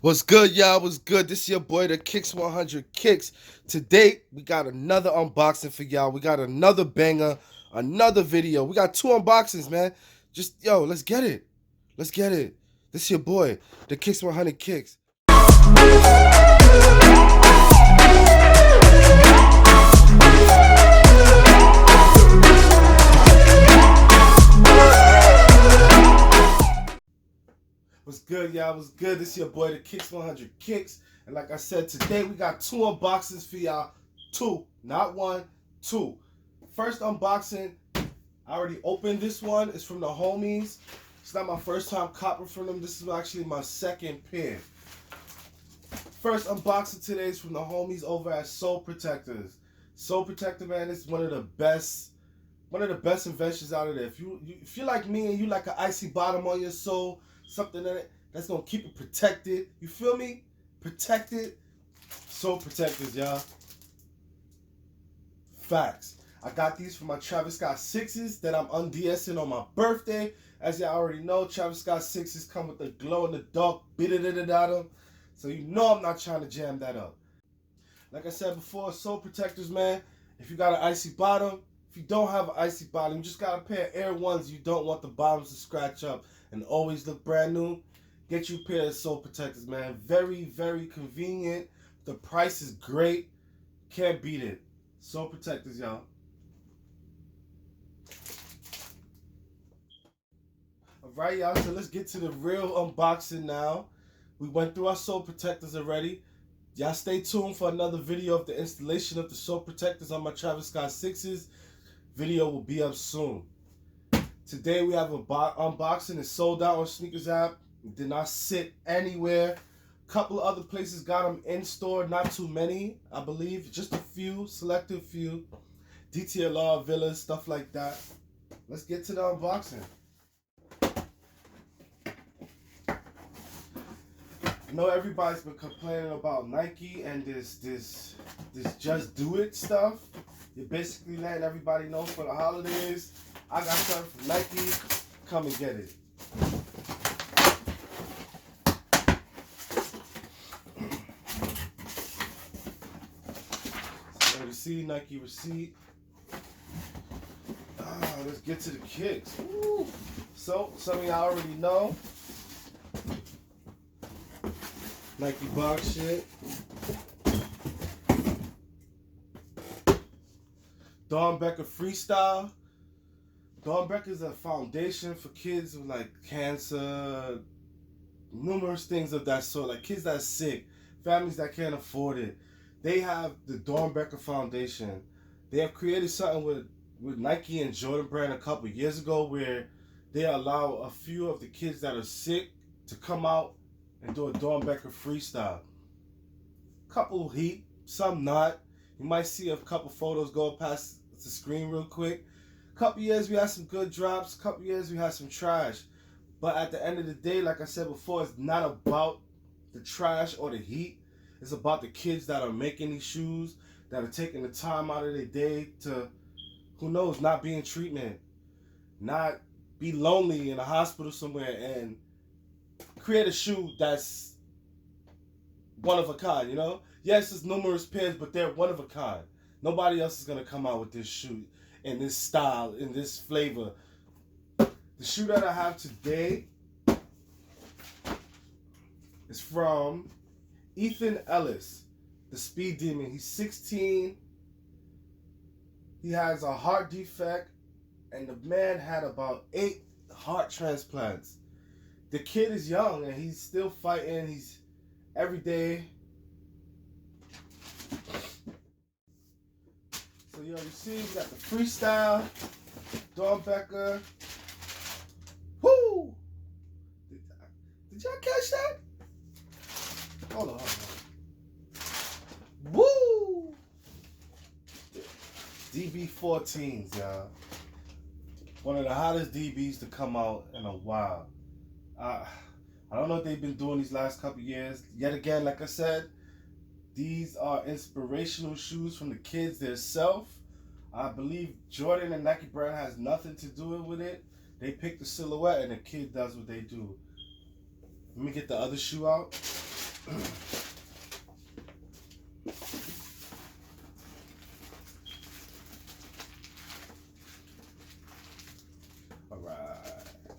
What's good, y'all? What's good? This is your boy, the Kicks 100 Kicks. Today, we got another unboxing for y'all. We got another banger, another video. We got two unboxings, man. Let's get it. Let's get it. This is your boy, the Kicks 100 Kicks. What's good, y'all? What's good? This is your boy, the Kicks 100 Kicks. And like I said, today we got two unboxings for y'all. Two, not one, two. First unboxing, I already opened this one. It's from the homies. It's not my first time copping from them. This is actually my second pair. First unboxing today is from the homies over at Soul Protectors. Soul Protector, man, is one of the best inventions out of there. If you're like me and you like an icy bottom on your soul, something that's gonna keep it protected. You feel me? Protected. Soul Protectors, y'all. Facts. I got these for my Travis Scott 6s that I'm unDSing on my birthday. As y'all already know, Travis Scott 6s come with the glow in the dark bit. So you know I'm not trying to jam that up. Like I said before, Soul Protectors, man. If you got an icy bottom, if you don't have an icy bottom, you just got a pair of Air Ones. You don't want the bottoms to scratch up and always look brand new. Get you a pair of Soul Protectors, man. Very, very convenient. The price is great. Can't beat it. Soul Protectors, y'all. Alright, y'all, so let's get to the real unboxing now. We went through our Soul Protectors already. Y'all stay tuned for another video of the installation of the Soul Protectors on my Travis Scott 6s. Video will be up soon. Today we have a unboxing. It's sold out on Sneakers app. It did not sit anywhere. A couple of other places got them in store. Not too many, I believe. Just a few, selective few. DTLR, Villas, stuff like that. Let's get to the unboxing. I know everybody's been complaining about Nike and this just do it stuff. You're basically letting everybody know for the holidays, I got something from Nike, come and get it. So receipt, Nike receipt. Let's get to the kicks. Woo. So, some of y'all already know. Nike box shit. Doernbecher Freestyle. Doernbecher is a foundation for kids with like cancer, numerous things of that sort. Like kids that are sick, families that can't afford it. They have the Doernbecher Foundation. They have created something with Nike and Jordan Brand a couple years ago where they allow a few of the kids that are sick to come out and do a Doernbecher freestyle. Couple heat, some not. You might see a couple photos go past the screen real quick. Couple years we had some good drops. Couple years we had some trash. But at the end of the day, like I said before, it's not about the trash or the heat. It's about the kids that are making these shoes, that are taking the time out of their day to, who knows, not be in treatment, not be lonely in a hospital somewhere, and create a shoe that's one of a kind, you know? Yes, there's numerous pairs, but they're one of a kind. Nobody else is going to come out with this shoe in this style, in this flavor. The shoe that I have today is from Ethan Ellis, the Speed Demon. He's 16. He has a heart defect, and the man had about 8 heart transplants. The kid is young and he's still fighting. He's every day. So you see, we got the Freestyle, Doernbecher. Woo! Did y'all catch that? Hold on. Woo! DB14s, y'all. One of the hottest DBs to come out in a while. I don't know what they've been doing these last couple years. Yet again, like I said, these are inspirational shoes from the kids themselves. I believe Jordan and Nike brand has nothing to do with it. They pick the silhouette and the kid does what they do. Let me get the other shoe out. All right,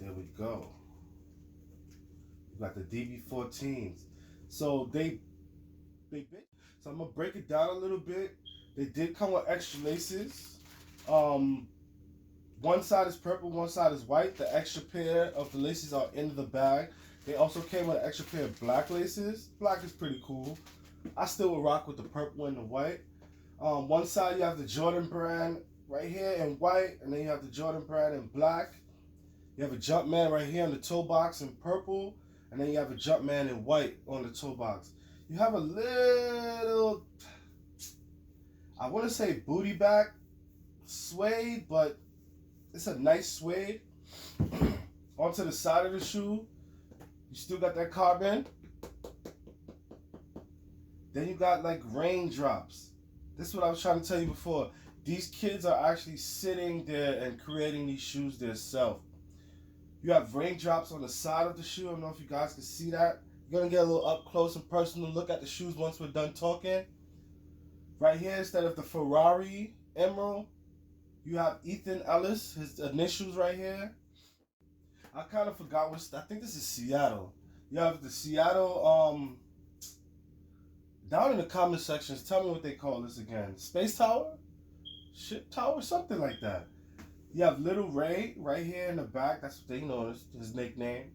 there we go. We got the DB14s. So so I'm gonna break it down a little bit. They did come with extra laces. One side is purple, one side is white. The extra pair of the laces are in the bag. They also came with an extra pair of black laces. Black is pretty cool. I still will rock with the purple and the white. One side you have the Jordan brand right here in white, and then you have the Jordan brand in black. You have a Jumpman right here on the toe box in purple, and then you have a Jumpman in white on the toe box. You have a little, I want to say booty back suede, but it's a nice suede. Onto the side of the shoe, you still got that carbon. Then you got like raindrops. This is what I was trying to tell you before. These kids are actually sitting there and creating these shoes themselves. You have raindrops on the side of the shoe. I don't know if you guys can see that. You're going to get a little up close and personal look at the shoes once we're done talking. Right here, instead of the Ferrari Emerald, you have Ethan Ellis, his initials right here. I kind of forgot which, I think this is Seattle. You have the Seattle, down in the comment sections, tell me what they call this again. Space Tower? Ship Tower? Something like that. You have Little Ray right here in the back. That's what they know his nickname.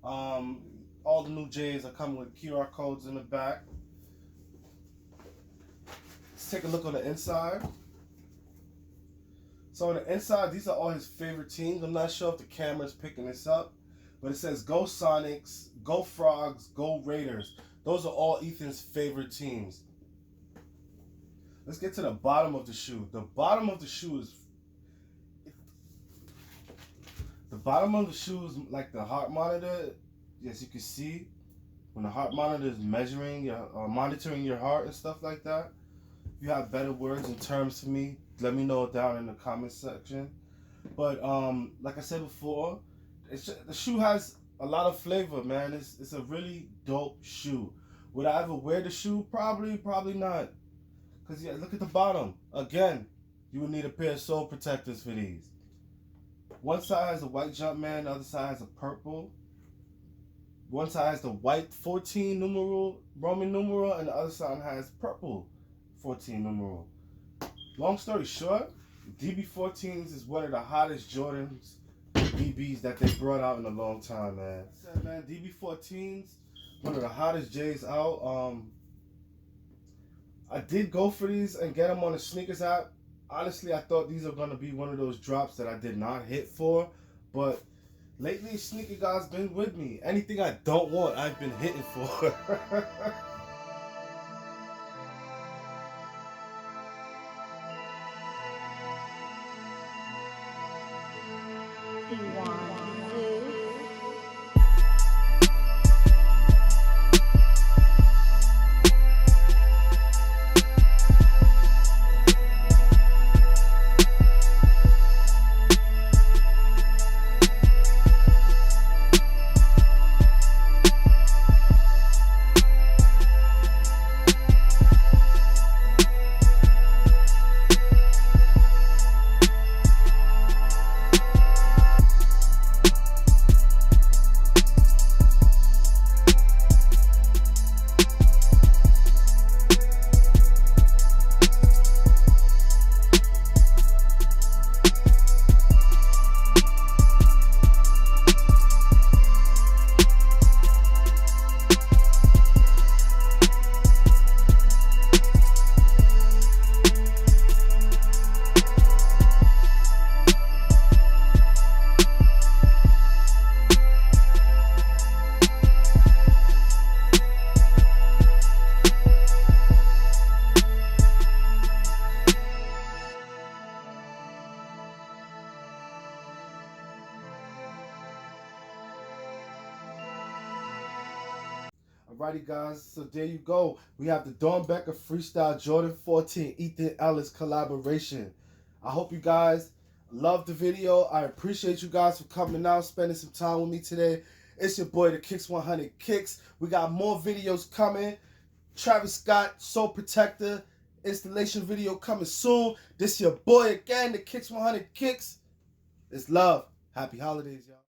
All the new J's are coming with QR codes in the back. Let's take a look on the inside. So on the inside, these are all his favorite teams. I'm not sure if the camera's picking this up, but it says Go Sonics, Go Frogs, Go Raiders. Those are all Ethan's favorite teams. Let's get to the bottom of the shoe. The bottom of the shoe is like the heart monitor. Yes, you can see when the heart monitor is measuring your, monitoring your heart and stuff like that. If you have better words and terms for me, let me know down in the comment section. But like I said before, the shoe has a lot of flavor, man. It's a really dope shoe. Would I ever wear the shoe? Probably not. Because yeah, look at the bottom. Again, you would need a pair of sole protectors for these. One side has a white Jumpman, the other side has a purple. One side has the white 14 numeral, Roman numeral, and the other side has purple 14 numeral. Long story short, DB14s is one of the hottest Jordans DBs that they brought out in a long time, man. I said, man, DB14s, one of the hottest J's out. I did go for these and get them on the sneakers app. Honestly, I thought these are going to be one of those drops that I did not hit for, but lately, sneaker guys been with me. Anything I don't want, I've been hitting for. Alrighty guys, so there you go. We have the Doernbecher Freestyle Jordan 14 Ethan Ellis collaboration. I hope you guys loved the video. I appreciate you guys for coming out, spending some time with me today. It's your boy, the Kicks 100 Kicks. We got more videos coming. Travis Scott, Soul Protector, installation video coming soon. This your boy again, the Kicks 100 Kicks. It's love. Happy holidays, y'all.